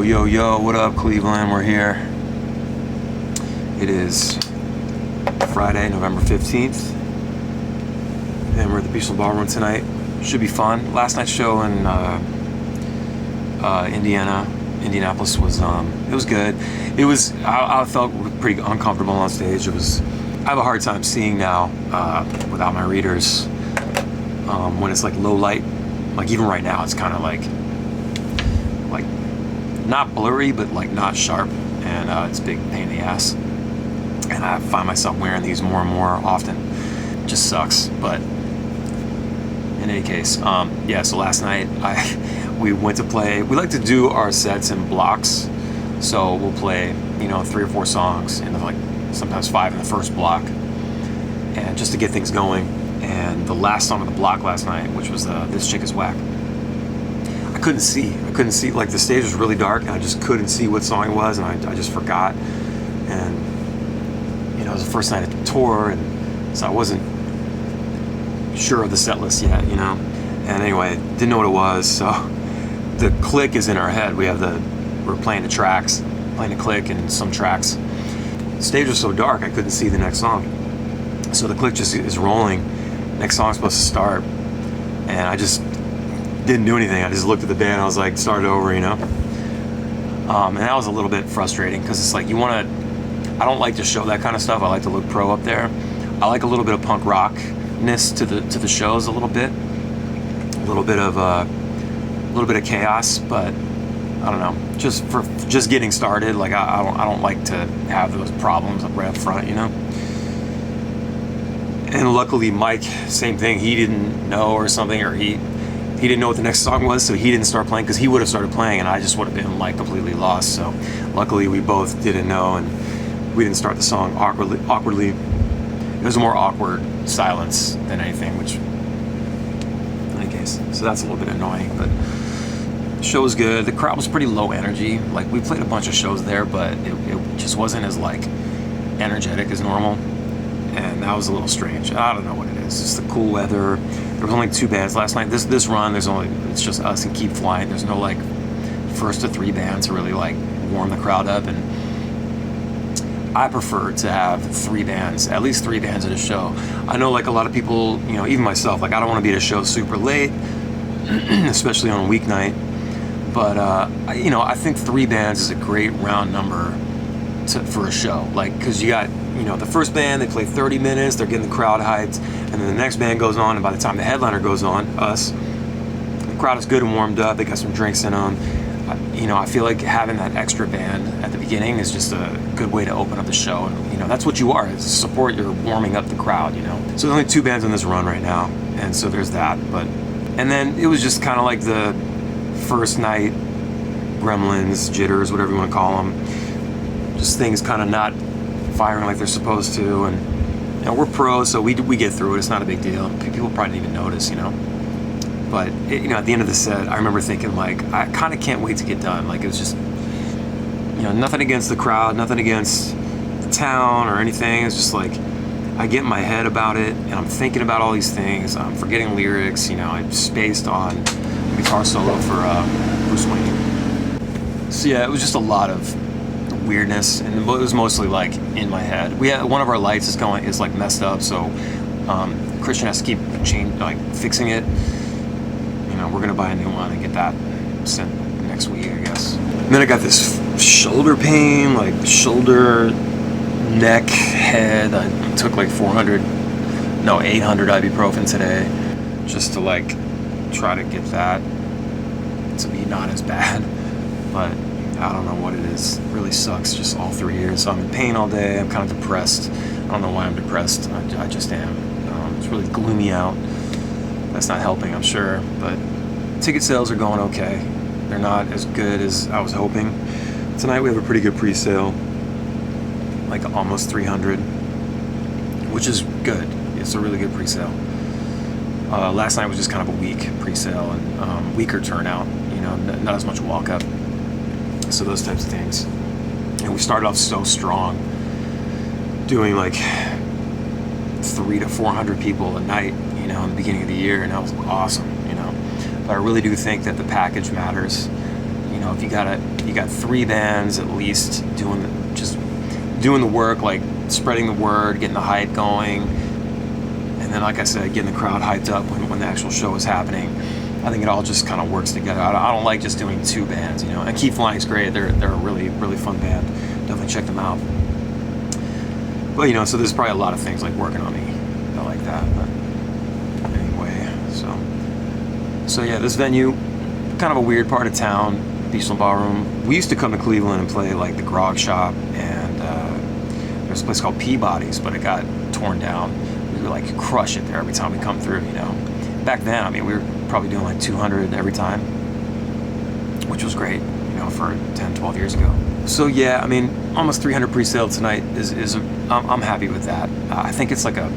Yo, what up, Cleveland? We're here. It is Friday, November 15th, and we're at the Peaceful Ballroom tonight. Should be fun. Last night's show in Indianapolis was, it was good. It was, I felt pretty uncomfortable on stage. I have a hard time seeing now without my readers when it's like low light. Like even right now, it's kind of like not blurry, but like not sharp, and it's a big pain in the ass. And I find myself wearing these more and more often. It just sucks, but in any case, yeah. So last night we went to play. We like to do our sets in blocks, so we'll play 3 or 4 songs and like sometimes 5 in the first block, and just to get things going. And the last song of the block last night, which was This Chick Is Whack, I couldn't see, like the stage was really dark and I just couldn't see what song it was, and I just forgot. And it was the first night of the tour, and so I wasn't sure of the set list yet, and anyway, didn't know what it was. So the click is in our head. We're playing the tracks, playing the click and some tracks. The stage was so dark I couldn't see the next song, so the click just is rolling. Next song's supposed to start, and I just didn't do anything. I just looked at the band. I was like, start over, and that was a little bit frustrating, because it's like I don't like to show that kind of stuff. I like to look pro up there. I like a little bit of punk rockness to the shows, a little bit of chaos, but I don't know, just getting started. Like I don't like to have those problems up right up front, And luckily Mike, same thing, he didn't know or something, or he didn't know what the next song was, so he didn't start playing, because he would have started playing and I just would have been like completely lost. So luckily we both didn't know, and we didn't start the song awkwardly. It was a more awkward silence than anything, which, in any case, so that's a little bit annoying. But the show was good. The crowd was pretty low energy. Like, we played a bunch of shows there, but it just wasn't as like energetic as normal, and that was a little strange. I don't know what it is. Just the cool weather. There was only 2 bands last night. This run, it's just us and Keep Flying. There's no like first to 3 bands to really like warm the crowd up, and I prefer to have 3 bands, at least 3 bands at a show. I know like a lot of people, even myself, like I don't want to be at a show super late, especially on a weeknight. But I think 3 bands is a great round number for a show. Like, because you got the first band, they play 30 minutes, they're getting the crowd hyped, and then the next band goes on, and by the time the headliner goes on, us, the crowd is good and warmed up. They got some drinks in them. I feel like having that extra band at the beginning is just a good way to open up the show. And, that's what you are, is support. You're warming up the crowd, So there's only 2 bands on this run right now, and so there's that. And then it was just kind of like the first night gremlins, jitters, whatever you want to call them. Just things kind of not firing like they're supposed to. And, we're pros, so we get through it. It's not a big deal. People probably didn't even notice, But at the end of the set, I remember thinking, like, I kind of can't wait to get done. Like, it was just, nothing against the crowd, nothing against the town or anything. It's just like, I get in my head about it, and I'm thinking about all these things. I'm forgetting lyrics. I spaced on guitar solo for Bruce Wayne. So yeah, it was just a lot of weirdness, and it was mostly like in my head. We had one of our lights is like messed up, so Christian has to keep fixing it. We're gonna buy a new one and get that sent next week, I guess. And then I got this shoulder pain, like shoulder, neck, head. I took like 800 ibuprofen today, just to like try to get that to be not as bad. But I don't know what it is. It really sucks, just all 3 years. So I'm in pain all day. I'm kind of depressed. I don't know why I'm depressed. I just am. It's really gloomy out. That's not helping, I'm sure, but ticket sales are going okay. They're not as good as I was hoping. Tonight we have a pretty good pre-sale, like almost 300, which is good. It's a really good pre-sale. Last night was just kind of a weak pre-sale and weaker turnout, not as much walk-up. So those types of things. And we started off so strong, doing like 300 to 400 people a night, in the beginning of the year, and that was awesome, But I really do think that the package matters. know, if you got 3 bands at least doing the work, like spreading the word, getting the hype going, and then, like I said, getting the crowd hyped up when the actual show is happening. I think it all just kind of works together. I don't like just doing 2 bands, you know. And Keep Flying's great. They're a really, really fun band. Definitely check them out. But, you know, so there's probably a lot of things like working on me like that. But anyway, so yeah, this venue, kind of a weird part of town, Beachland Ballroom. We used to come to Cleveland and play like the Grog Shop, and there's a place called Peabody's, but it got torn down. We would like crush it there every time we come through, you know. Back then, I mean, we were probably doing like 200 every time, which was great, you know, for 10, 12 years ago. So yeah, I mean, almost 300 pre-sale tonight I'm happy with that. I think it's like a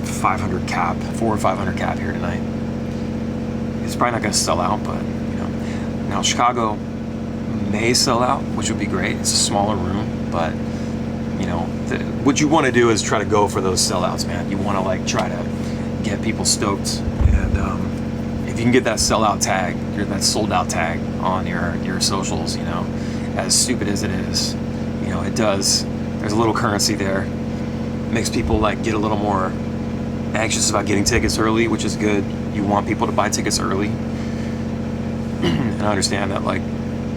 500 cap, 400 or 500 cap here tonight. It's probably not going to sell out, but you know. Now Chicago may sell out, which would be great. It's a smaller room, but you know, what you want to do is try to go for those sellouts, man. You want to like try to get people stoked, and if you can get that sellout tag, that sold out tag on your socials, you know, as stupid as it is, you know, it does. There's a little currency there. Makes people like get a little more anxious about getting tickets early, which is good. You want people to buy tickets early, and I understand that like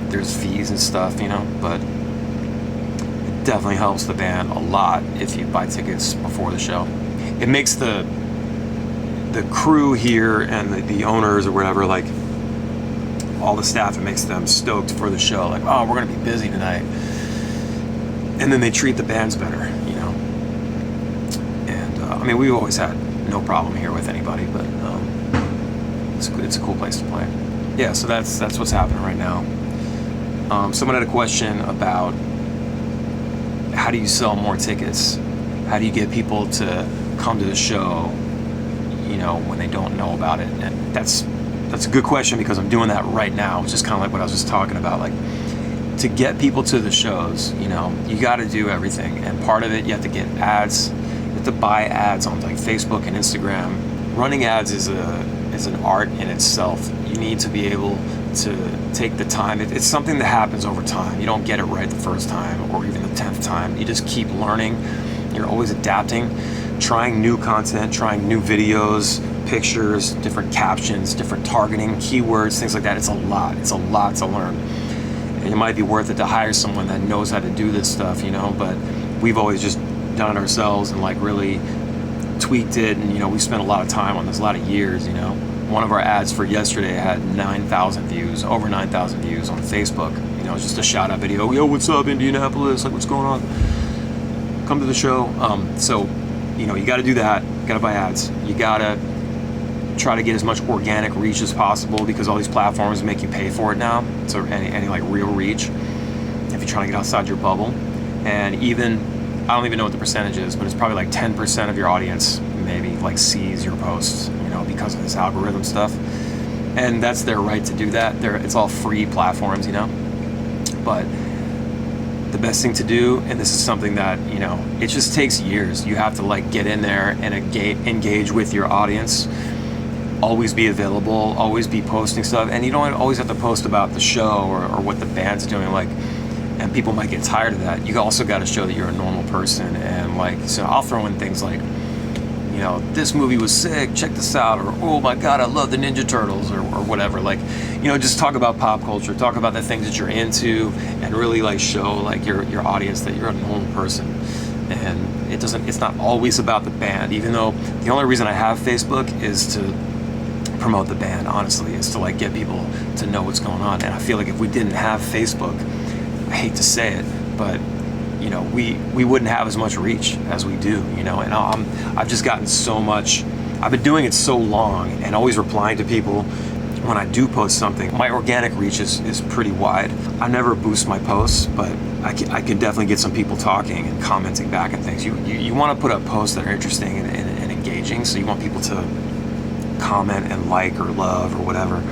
there's fees and stuff, you know, but it definitely helps the band a lot if you buy tickets before the show. It makes the crew here and the owners or whatever, like all the staff, it makes them stoked for the show. Like, oh, we're gonna be busy tonight, and then they treat the bands better, you know. And I mean, we've always had no problem here with anybody, but it's a cool place to play. Yeah, so that's what's happening right now. Someone had a question about how do you sell more tickets? How do you get people to come to the show, you know, when they don't know about it? And that's a good question, because I'm doing that right now, which is kind of like what I was just talking about. Like, to get people to the shows, you know, you got to do everything, and part of it, you have to get ads. You have to buy ads on like Facebook and Instagram. Running ads is an art in itself. You need to be able to take the time. It's something that happens over time. You don't get it right the first time or even the 10th time. You just keep learning. You're always adapting, trying new content, trying new videos, pictures, different captions, different targeting, keywords, things like that. It's a lot to learn. And it might be worth it to hire someone that knows how to do this stuff, you know, but we've always just done it ourselves and like really tweaked it, and you know, we spent a lot of time on this, a lot of years, you know. One of our ads for yesterday had 9,000 views, over 9,000 views on Facebook. You know, it's just a shout out video. Yo, what's up, Indianapolis? Like, what's going on? Come to the show. So, you know, you got to do that. You got to buy ads. You got to try to get as much organic reach as possible, because all these platforms make you pay for it now. So any like real reach, if you're trying to get outside your bubble. And even, I don't even know what the percentage is, but it's probably like 10% of your audience maybe like sees your posts, you know, because of this algorithm stuff. And that's their right to do that. It's all free platforms, you know. But the best thing to do, and this is something that, you know, it just takes years. You have to like get in there and engage with your audience. Always be available, always be posting stuff. And you don't always have to post about the show or what the band's doing, like, and people might get tired of that. You also got to show that you're a normal person. And like, so I'll throw in things like, you know, this movie was sick, check this out, or oh my god, I love the Ninja Turtles, or whatever. Like, you know, just talk about pop culture, talk about the things that you're into, and really like show like your audience that you're a normal person. And it's not always about the band, even though the only reason I have Facebook is to promote the band, honestly, is to like get people to know what's going on. And I feel like if we didn't have Facebook, I hate to say it, but you know, we wouldn't have as much reach as we do, you know. And I've just gotten so much. I've been doing it so long and always replying to people when I do post something. My organic reach is pretty wide. I never boost my posts, but I can definitely get some people talking and commenting back and things. You want to put up posts that are interesting and engaging, so you want people to comment and like or love or whatever.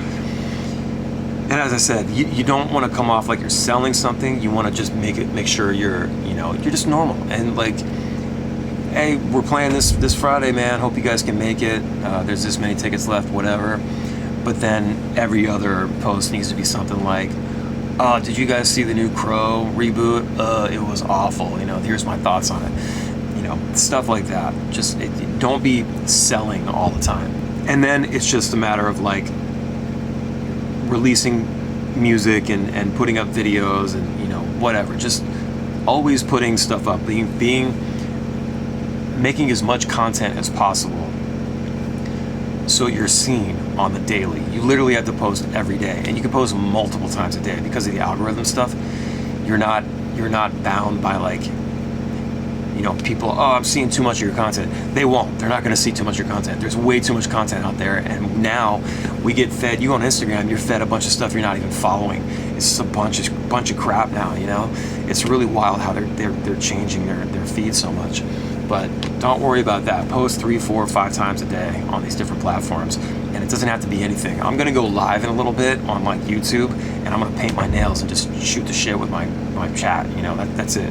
And as I said, you don't want to come off like you're selling something. You want to just make sure you're just normal. And like, hey, we're playing this Friday, man. Hope you guys can make it. There's this many tickets left, whatever. But then every other post needs to be something like, Did you guys see the new Crow reboot? It was awful. You know, here's my thoughts on it. You know, stuff like that. Just don't be selling all the time. And then it's just a matter of like releasing music and putting up videos and, you know, whatever. Just always putting stuff up, making as much content as possible so you're seen on the daily. You literally have to post every day, and you can post multiple times a day because of the algorithm stuff. You're not bound by like, you know, people, oh, I'm seeing too much of your content. They won't. They're not going to see too much of your content. There's way too much content out there, and now we get fed. You go on Instagram, you're fed a bunch of stuff you're not even following. It's just a bunch of crap now. You know, it's really wild how they're changing their feed so much. But don't worry about that. Post 3, 4, 5 times a day on these different platforms, and it doesn't have to be anything. I'm gonna go live in a little bit on like YouTube, and I'm gonna paint my nails and just shoot the shit with my chat. You know, that's it.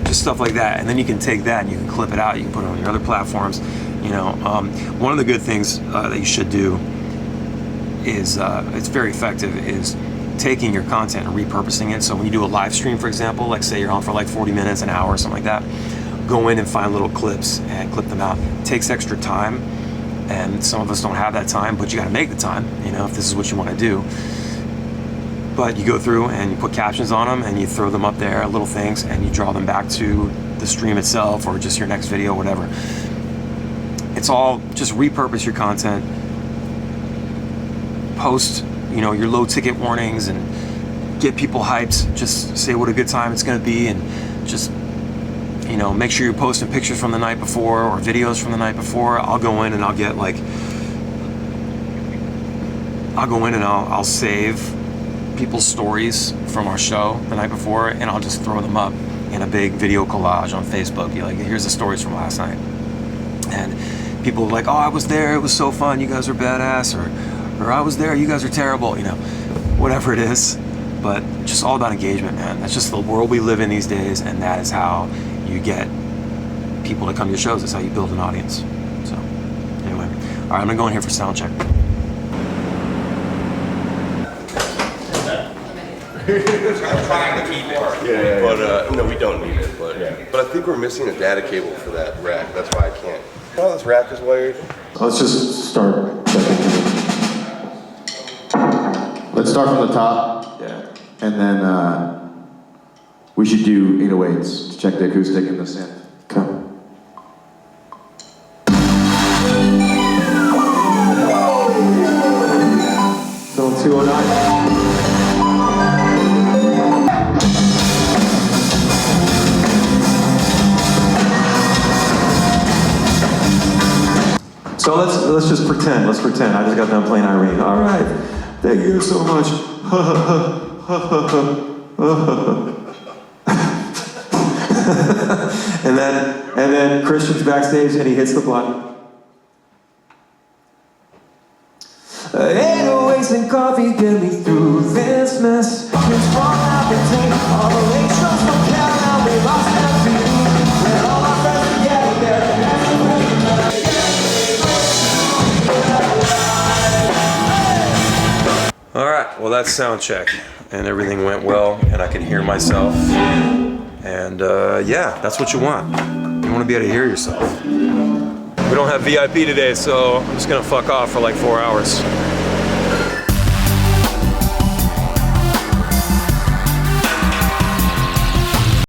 Just stuff like that, and then you can take that and you can clip it out. You can put it on your other platforms. You know, one of the good things that you should do is it's very effective is taking your content and repurposing it. So when you do a live stream, for example, like say you're on for like 40 minutes, an hour, or something like that, go in and find little clips and clip them out. It takes extra time, and some of us don't have that time, but you got to make the time, you know, if this is what you want to do. But you go through and you put captions on them and you throw them up there, little things, and you draw them back to the stream itself or just your next video, whatever. It's all just repurpose your content, post, you know, your low ticket warnings and get people hyped. Just say what a good time it's going to be, and just, you know, make sure you're posting pictures from the night before or videos from the night before. I'll go in and I'll save people's stories from our show the night before, and I'll just throw them up in a big video collage on Facebook. Be like, here's the stories from last night. And people are like, oh, I was there, it was so fun, you guys are badass, or I was there, you guys are terrible, you know, whatever it is. But just all about engagement, man. That's just the world we live in these days, and that is how you get people to come to your shows. That's how you build an audience. So anyway, all right, I'm gonna go in here for sound check. I'm trying to keep it. Yeah. But no, we don't need it. But but I think we're missing a data cable for that rack. That's why I can't. Oh, this rack is wired. Let's just start checking. Let's start from the top. Yeah. And then we should do 808s to check the acoustic and the synth. Come. So 209. So let's just pretend. Let's pretend. I just got done playing Irene. All right. Thank you so much. and then Christian's backstage and he hits the button. 808s and coffee get me through this mess. It's fun I've been taking all the late shows from Cal. We lost their feet. When all my friends together there. All right, well that's sound check, and everything went well, and I can hear myself, and yeah, that's what you want. You want to be able to hear yourself. We don't have VIP today, so I'm just gonna fuck off for like 4 hours.